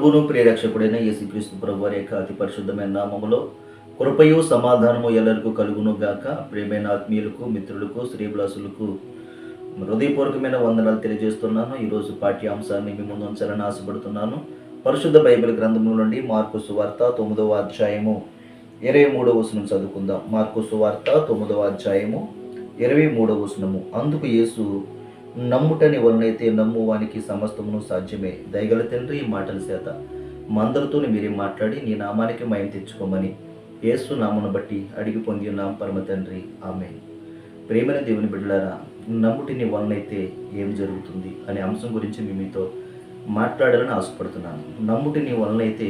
ప్రభువును ప్రియరక్షకుడైన యేసుక్రీస్తు ప్రభువారి యొక్క అతి పరిశుద్ధమైన నామములో కృపయు సమాధానము ఎల్లరికూ కలుగును గాక. ప్రియమైన ఆత్మీయులకు, మిత్రులకు, శ్రీభిలాసులకు హృదయపూర్వకమైన వందనాలు తెలియజేస్తున్నాను. ఈరోజు పాఠ్యాంశాన్ని మీ ముందు ఉంచాలని ఆశపడుతున్నాను. పరిశుద్ధ బైబిల్ గ్రంథము నుండి మార్కు సువార్త 9వ అధ్యాయము 23వ వచనం చదువుకుందాం. మార్కు సువార్త 9వ అధ్యాయము 23వ వచనము. అందుకు యేసు, నమ్ముటని వలనైతే నమ్మువానికి సమస్తమును సాధ్యమే. దయగల తండ్రి, ఈ మాటల చేత మందరితో మీరే మాట్లాడి నీ నామానికి మహిమ తెచ్చుకోమని యేసు నామమును బట్టి అడిగి పొంది ఉన్నాం పరమ తండ్రి, ఆమేన్. ప్రేమైన దేవుని బిడ్డలారా, నమ్ముటిని వలనైతే ఏం జరుగుతుంది అనే అంశం గురించి మీతో మాట్లాడాలని ఆశపడుతున్నాను. నమ్ముటిని వలనైతే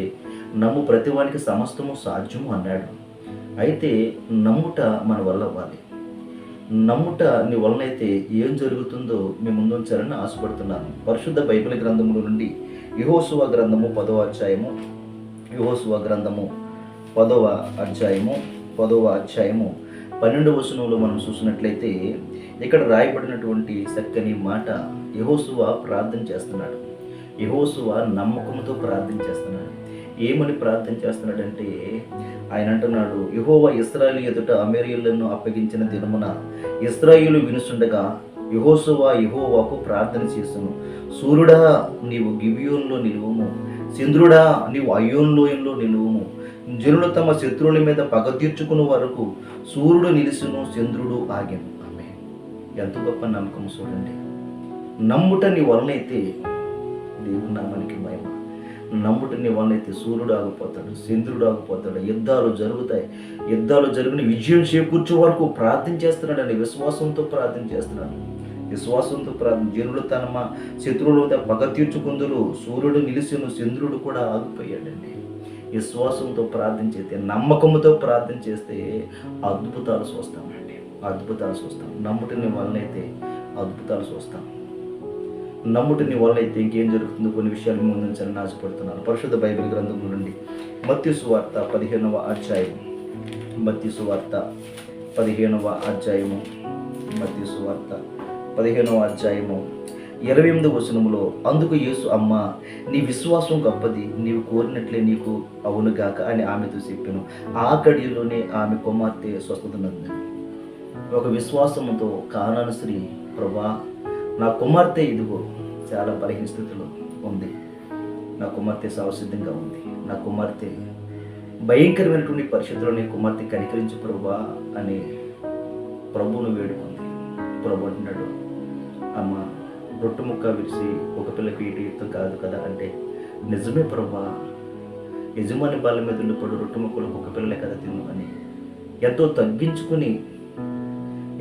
నమ్ము ప్రతివానికి సమస్తము సాధ్యము అన్నాడు. అయితే నమ్ముట మన వల్ల అవ్వాలి. నమ్ముట నీ వలనైతే ఏం జరుగుతుందో మీ ముందు ఉంచాలని ఆశపడుతున్నాను. పరిశుద్ధ బైబిల్ గ్రంథముల నుండి యెహోషువ గ్రంథము 10వ అధ్యాయము 10వ అధ్యాయము 12వ వచనంలో మనం చూసినట్లయితే ఇక్కడ రాయబడినటువంటి చక్కని మాట, యెహోషువ ప్రార్థన చేస్తున్నాడు. యెహోషువ నమ్మకంతో ప్రార్థన చేస్తున్నాడు. ఏమని ప్రార్థన చేస్తున్నాడంటే, ఆయన అంటున్నాడు, యెహోవా ఇశ్రాయేలు ఎదుట అమోరీయులను అప్పగించిన దినమున ఇశ్రాయేలు వినుచుండగా యెహోవాకు ప్రార్థన చేసును. సూర్యుడా, నీవు గిబియోనులో నిలువుము, చంద్రుడా, నీవు అయ్యోను లోయలో నిలువుము. జనులు తమ శత్రువుల మీద పగ తీర్చుకున్న వరకు సూర్యుడు నిలిచును, చంద్రుడు ఆగెను. ఆమె ఎంత గొప్ప నమ్మకం చూడండి. నమ్ముట నీ వలనైతే దేవుని నామానికి మహిమ. నమ్ముట నీ వలనైతే సూర్యుడు ఆగిపోతాడు, చంద్రుడు ఆగిపోతాడు. యుద్ధాలు జరుగుతాయి. యుద్ధాలు జరిగిన విజయం చేకూర్చే వరకు ప్రార్థన చేస్తున్నాడు అని విశ్వాసంతో ప్రార్థన చేస్తున్నాడు. విశ్వాసంతో ప్రార్థన. జనులు తమ శత్రువులతో పగ తీర్చుకుందురు, సూర్యుడు నిలిచును, చంద్రుడు కూడా ఆగిపోయాడండి. విశ్వాసంతో ప్రార్థన చేస్తే, నమ్మకంతో ప్రార్థన చేస్తే అద్భుతాలు చూస్తామండి. అద్భుతాలు చూస్తాం. నమ్ముటిని వలనైతే అద్భుతాలు చూస్తాం. నమ్ముటిని వలనైతే ఇంకేం జరుగుతుందో కొన్ని విషయాలు ముందుంచాలని ఆశపడుతున్నాను. పరిశుద్ధ బైబిల్ గ్రంథం నుండి మత్తయి సువార్త 15వ అధ్యాయము 28వ వచనములో, అందుకు యేసు, అమ్మ, నీ విశ్వాసం గొప్పది, నీవు కోరినట్లే నీకు అవునుగాక అని ఆమెతో చెప్పాను. ఆ గడియలోనే ఆమె కుమార్తె స్వస్థత నంది. ఒక విశ్వాసంతో కానాను స్త్రీ, ప్రభా, నా కుమార్తె ఇదిగో చాలా బలహీన స్థితిలో ఉంది, నా కుమార్తె సావసిద్ధంగా ఉంది, నా కుమార్తె భయంకరమైనటువంటి పరిస్థితుల్లో నీ కుమార్తె కనికరించు ప్రభా అని ప్రభువును వేడుకుంది. ప్రభు అంటున్నాడు, అమ్మ, రొట్టె ముక్క విరిసి ఒక పిల్లకి ఇటు యుద్ధం కాదు కదా అంటే, నిజమే ప్రభా, యజమాని బాల మీద ఉన్నప్పుడు రొట్టె ముక్కలు ఒక పిల్లలే కదా తిను అని ఎంతో తగ్గించుకుని,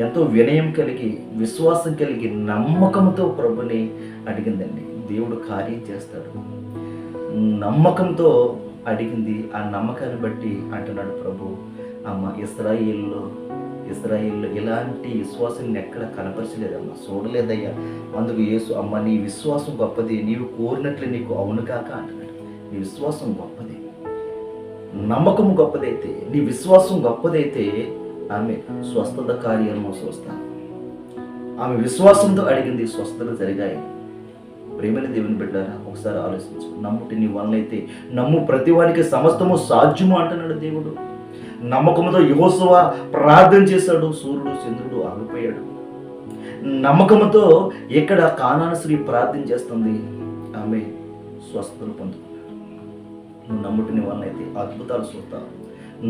ఎంతో వినయం కలిగి, విశ్వాసం కలిగి, నమ్మకంతో ప్రభుని అడిగిందండి. దేవుడు కార్యం చేస్తాడు. నమ్మకంతో అడిగింది. ఆ నమ్మకాన్ని బట్టి అంటున్నాడు ప్రభు, అమ్మ, ఇశ్రాయేల్లో ఇలాంటి విశ్వాసం ఎక్కడ కనపరచలేదమ్మా, చూడలేదయ్యా. అందుకు యేసు, అమ్మ, నీ విశ్వాసం గొప్పది, నీవు కోరినట్లు నీకు అవును కాక అంటున్నాడు. నీ విశ్వాసం గొప్పది, నమ్మకం గొప్పదైతే, నీ విశ్వాసం గొప్పదైతే ఆమె స్వస్థత కార్యాలను చూస్తాను. ఆమె విశ్వాసంతో అడిగింది, స్వస్థతలు జరిగాయి. ప్రేమైన దేవుని బిడ్డారా, ఒకసారి ఆలోచించు. నమ్ముటిని వలనైతే నమ్ము ప్రతివానికి సమస్తము సాధ్యము అంటున్నాడు దేవుడు. నమ్మకంతో యెహోషువ ప్రార్థన చేశాడు, సూర్యుడు చంద్రుడు ఆగిపోయాడు. నమ్మకంతో ఇక్కడ కానాను స్త్రీ ప్రార్థన చేస్తుంది, ఆమె స్వస్థతలు పొందుకున్నాడు. నువ్వు నమ్ముటిని వలనైతే అద్భుతాలు చూస్తావు.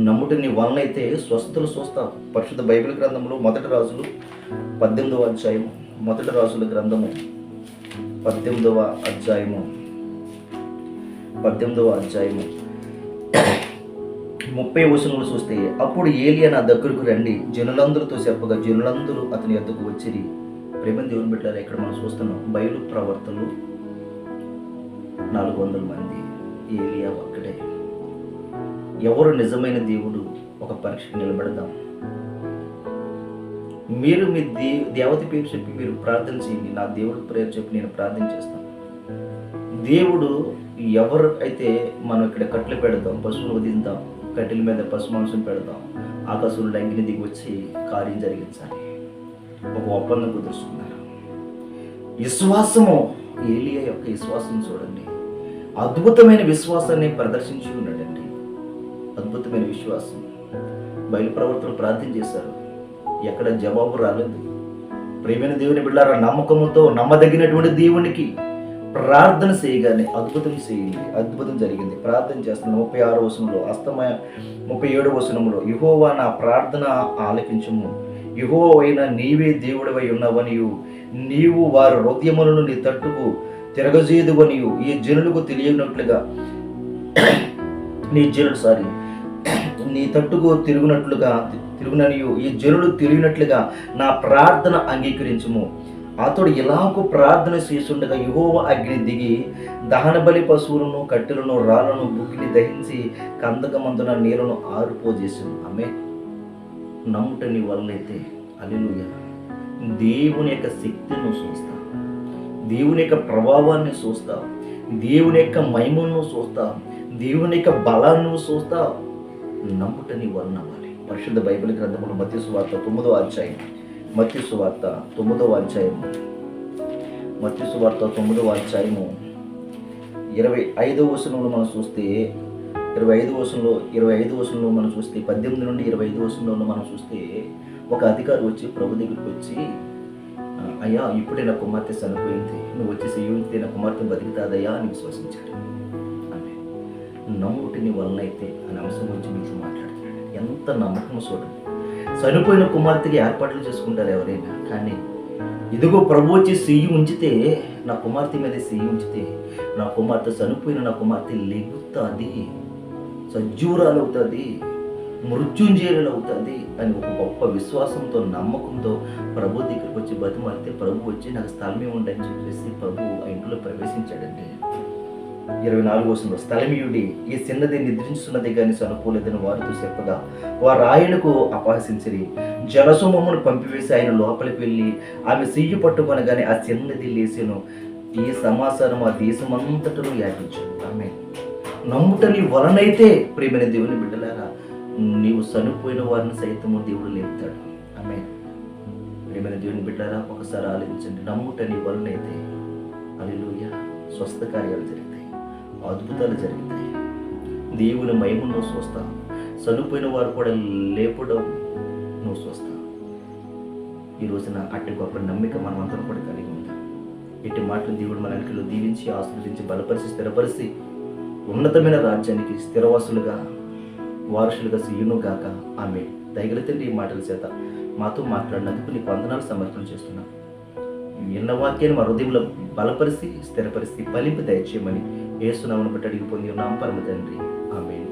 నమ్ముటిని వలనైతే స్వస్థతలు చూస్తావు. పరిశుద్ధ బైబిల్ గ్రంథంలో మొదటి రాజుల గ్రంథము 18వ అధ్యాయము 30వ వచనంలో చూస్తే, అప్పుడు ఏలియా నా దగ్గరకు రండి జనులందరితో చెప్పగా జనులందరూ అతని యొద్దకు వచ్చిరి. ప్రేమ దేవుని బిడ్డలారా, ఇక్కడ మనం చూస్తున్నాం బయలు ప్రవర్తనలు 400 మంది, ఏలియా ఒక్కడే. ఎవరు నిజమైన దేవుడు? ఒక పరీక్షకు నిలబడదాం. మీరు మీ దేవత పేరు చెప్పి మీరు ప్రార్థన చేయండి. నా దేవుడి పేరు చెప్పి నేను ప్రార్థన చేస్తాను. దేవుడు ఎవరు అయితే మనం ఇక్కడ కట్టెలు పెడతాం, పశువులు వదిలిద్దాం, కట్టెల మీద పశు మాంసం పెడతాం, ఆకాశంలో అగ్ని దిగి వచ్చి కార్యం జరిగించాలి. ఒక ఒప్పందం కుదుర్చుకున్నారు. విశ్వాసము, ఏలియా యొక్క విశ్వాసం చూడండి. అద్భుతమైన విశ్వాసాన్ని ప్రదర్శించి ఉన్నాడండి. అద్భుతమైన విశ్వాసం. బయలు ప్రవర్తనలు ప్రార్థన చేశారు, ఎక్కడ జవాబు రాలేదు. ప్రియమైన దేవుని బిడ్డలారా, నమ్మకముతో నమ్మదగినటువంటి దేవునికి ప్రార్థన చేయగానే అద్భుతం జరిగింది. ప్రార్థన చేస్తున్న 36వ వచనంలో 37వ వచనంలో, యెహోవా నా ప్రార్థన ఆలకించుము, యెహోవైన నీవే దేవుడివై ఉన్నవనియు, నీవు వారి హృదయములను నీ తట్టుకు తిరగజేదువనియు, ఈ జనులకు తెలియనట్లుగా నీ తట్టుకు తిరుగుననియు, ఈ జనులు తెలియనట్లుగా నా ప్రార్థన అంగీకరించుము. అతడు ఇలాగూ ప్రార్థన చేస్తుండగా యెహోవా అగ్ని దిగి దహన బలి పశువులను, కట్టెలను, రాళ్లను, బుగ్గిని దహించి కందకమందున నీళ్లను ఆరిపోజేసాను. ఆమె నమ్ముట నీ వల్లైతే హల్లెలూయా దేవుని యొక్క శక్తిని చూస్తావు, దేవుని యొక్క ప్రభావాన్ని చూస్తావు, దేవుని యొక్క మహిమను చూస్తావు, దేవుని యొక్క బలాన్ని చూస్తావు. నమ్ముట నీ వలన అవ్వాలి. పరిశుద్ధ బైబిల్ గ్రంథములు మత్తయి సువార్త 9వ అధ్యాయం, మత్తయి సువార్త 9వ అధ్యాయము 25వ వచనంలో మనం చూస్తే 25వ వచనంలో మనం చూస్తే 18 నుండి 25వ వచనంలో మనం చూస్తే, ఒక అధికారి వచ్చి ప్రభు దగ్గరికి వచ్చి, అయ్యా ఇప్పుడే నా కుమార్తె చనిపోయింది, నువ్వు వచ్చి సేవించితే నా కుమార్తె బతుకుతాదయ్యా అని విశ్వసించాడు. ఆమె నమ్ముటిని వలనైతే అనే అంశం గురించి మీతో మాట్లాడుతున్నాడు. ఎంత నమ్మకం చూడండి. చనిపోయిన కుమార్తెకి ఏర్పాట్లు చేసుకుంటారు ఎవరైనా, కానీ ఇదిగో ప్రభు వచ్చి చెయ్యి ఉంచితే, నా కుమార్తె మీద చెయ్యి ఉంచితే, నా కుమార్తె చనిపోయిన నా కుమార్తె లెగుతుంది, సజ్జూరాలు అవుతుంది, మృత్యుంజయులు అవుతుంది అని ఒక గొప్ప విశ్వాసంతో, నమ్మకంతో ప్రభు దగ్గరికి వచ్చి బతిమాలితే, ప్రభు వచ్చి నాకు స్థలమే ఉండని చెప్పేసి ప్రభు ఆ ఇంట్లో ప్రవేశించాడండి. 24వ వచనంలో, స్థలమీయుడి ఈ చిన్నది నిద్రించున్నది కానీ చనిపోలేదని వారితో చెప్పగా, వారు ఆయనకు అపహసించిరి. జనసమూహమును పంపివేసి ఆయన లోపలికి వెళ్ళి ఆమె చెయ్యి పట్టుకొనగానే ఆ చిన్నది లేచెను. ఈ సమాచారం ఆ దేశమంతటను వ్యాపించు. ఆమె నమ్ముట నీ వలనైతే, ప్రియమైన దేవుని బిడ్డలారా, నీవు చనిపోయిన వారిని సైతము దేవుడు లేపుతాడు. ఆమె ప్రియమైన దేవుని బిడ్డలారా, ఒకసారి ఆలోచించండి. నమ్ముట నీ వలనైతే హల్లెలూయా స్వస్థ కార్యాలు జరుగుతాయి, అద్భుతాలు జరుగుతాయి, దేవుని మహిమను నువ్వు చూస్తావు, చనిపోయిన వారు కూడా లేపడం నువ్వు చూస్తావు. ఈ రోజున అట్టి గొప్ప నమ్మిక మనమందరం కూడా కలిగి ఉంటాం. ఇట్టి మాటలు దేవుడు మన వెనుకలో దీవించి, ఆశీర్వదించి, బలపరిచి, స్థిరపరిచి ఉన్నతమైన రాజ్యానికి స్థిరవాసులుగా, వారసులుగా చేయునుగాక. ఆమె దయగల తండ్రి, ఈ మాటల చేత మాతో మాట్లాడినందుకు నీకు వందనాలు సమర్పణ చేస్తున్నాం. విన్న వాక్యాన్ని మా హృదయంలో బలపరిచి, స్థిరపరిచి, ఫలింపు దయచేయమని యేసు నామమున బట్టి అడిగి పొంది ఉన్నాం పరమ తండ్రి. ఆమేన్.